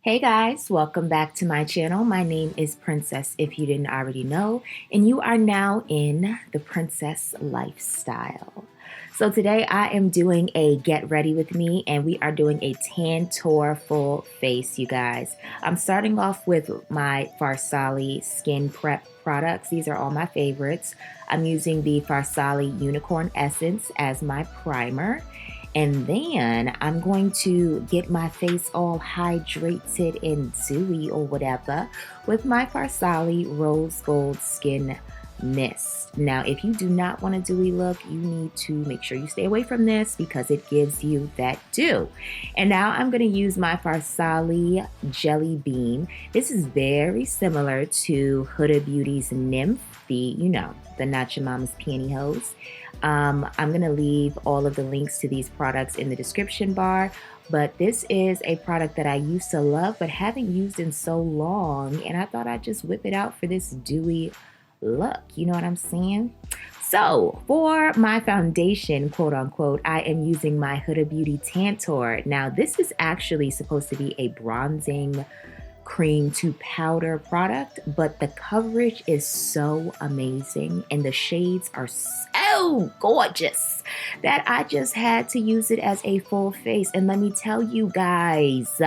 Hey guys, welcome back to my channel. My name is Princess, if you didn't already know, and you are now in the Princess Lifestyle. So today I am doing a get ready with me, and we are doing a Tantour full face, you guys. I'm starting off with my Farsali skin prep products. These are all my favorites. I'm using the Farsali Unicorn Essence as my primer. And then I'm going to get my face all hydrated and dewy or whatever with my Farsali Rose Gold Skin Mist. Now, if you do not want a dewy look, you need to make sure you stay away from this because it gives you that dew. And now I'm going to use my Farsali Jelly Bean. This is very similar to Huda Beauty's Nymph, the Not Your Mama's Pantyhose. I'm going to leave all of the links to these products in the description bar, but this is a product that I used to love but haven't used in so long, and I thought I'd just whip it out for this dewy look. You know what I'm saying? So for my foundation, quote unquote, I am using my Huda Beauty Tantour. Now, this is actually supposed to be a bronzing cream to powder product, but the coverage is so amazing and the shades are so gorgeous that I just had to use it as a full face. And let me tell you guys,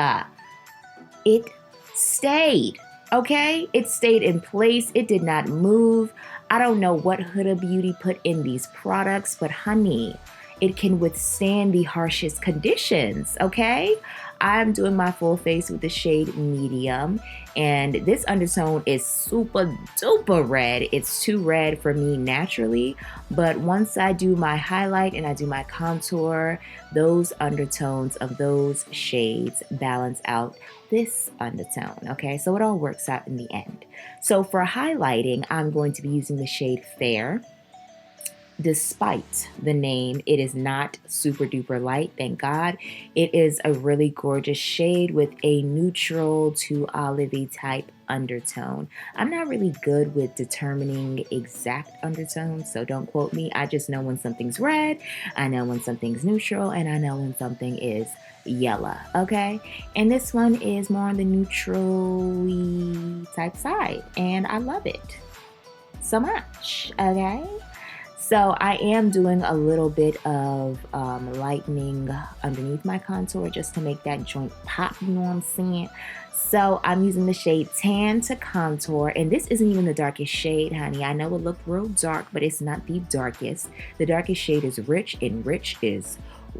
it stayed. Okay, it stayed in place. It did not move. I don't know what Huda Beauty put in these products, but honey, it can withstand the harshest conditions. Okay, I'm doing my full face with the shade medium, and this undertone is super duper red. It's too red for me naturally, but once I do my highlight and I do my contour, those undertones of those shades balance out this undertone. Okay, so it all works out in the end. So for highlighting, I'm going to be using the shade Fair. Despite the name, it is not super duper light, thank God. It is a really gorgeous shade with a neutral to olivey type undertone. I'm not really good with determining exact undertones, so don't quote me. I just know when something's red, I know when something's neutral, and I know when something is yellow, okay? And this one is more on the neutral-y type side, and I love it so much, okay? So I am doing a little bit of lightening underneath my contour just to make that joint pop, you know what I'm saying? So I'm using the shade Tan to Contour, and this isn't even the darkest shade, honey. I know it looked real dark, but it's not the darkest. The darkest shade is Rich, and Rich is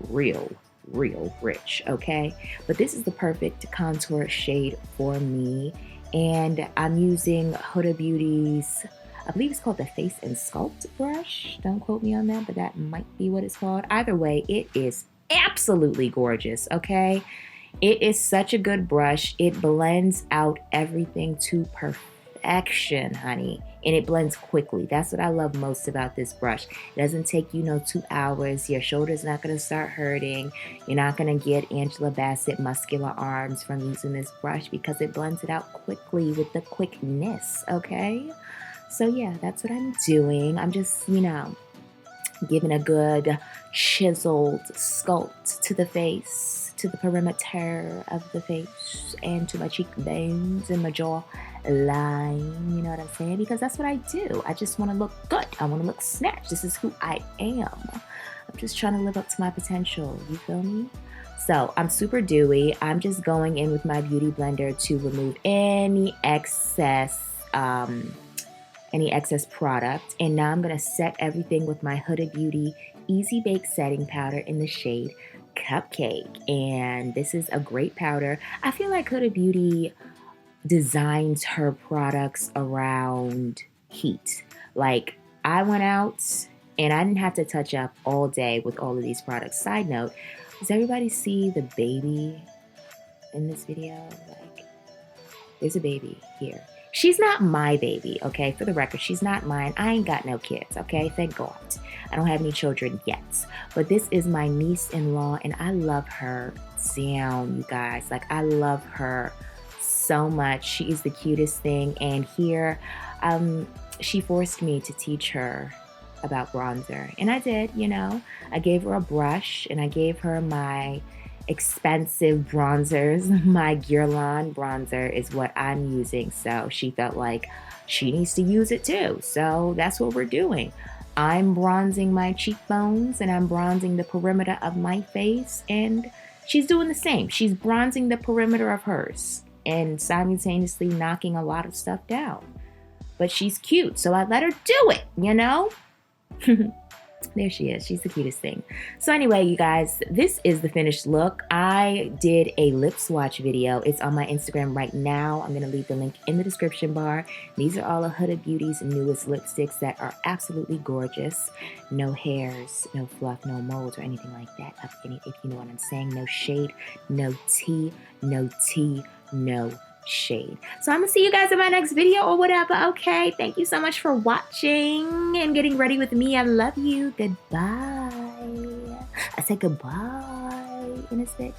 real rich, okay? But this is the perfect contour shade for me, and I'm using Huda Beauty's, I believe it's called the Face and Sculpt brush. Don't quote me on that, but that might be what it's called. Either way, it is absolutely gorgeous, okay? It is such a good brush. It blends out everything to perfection, honey. And it blends quickly. That's what I love most about this brush. It doesn't take you, 2 hours. Your shoulder's not going to start hurting. You're not going to get Angela Bassett muscular arms from using this brush because it blends it out quickly with the quickness, okay? So yeah, that's what I'm doing. I'm just, giving a good chiseled sculpt to the face, to the perimeter of the face, and to my cheekbones and my jaw line. You know what I'm saying? Because that's what I do. I just want to look good. I want to look snatched. This is who I am. I'm just trying to live up to my potential. You feel me? So I'm super dewy. I'm just going in with my beauty blender to remove any excess product. And now I'm going to set everything with my Huda Beauty Easy Bake Setting Powder in the shade Cupcake. And this is a great powder. I feel like Huda Beauty designs her products around heat. Like, I went out and I didn't have to touch up all day with all of these products. Side note, does everybody see the baby in this video? Like, there's a baby here. She's not my baby, okay? For the record, she's not mine. I ain't got no kids, okay? Thank God. I don't have any children yet. But this is my niece-in-law, and I love her down, you guys. Like, I love her so much. She is the cutest thing. And here, she forced me to teach her about bronzer. And I did, I gave her a brush, and I gave her my expensive bronzers. My Guerlain bronzer is what I'm using, so she felt like she needs to use it too. So that's what we're doing. I'm bronzing my cheekbones and I'm bronzing the perimeter of my face, and she's doing the same. She's bronzing the perimeter of hers and simultaneously knocking a lot of stuff down. But she's cute, so I let her do it, you know? There she is. She's the cutest thing. So anyway, you guys, this is the finished look. I did a lip swatch video. It's on my Instagram right now. I'm going to leave the link in the description bar. These are all of Huda Beauty's newest lipsticks that are absolutely gorgeous. No hairs, no fluff, no molds or anything like that. If you know what I'm saying. No shade, no tea, no shade. So I'm gonna see you guys in my next video or whatever. Okay, thank you so much for watching and getting ready with me. I love you. Goodbye. I said goodbye in a sec.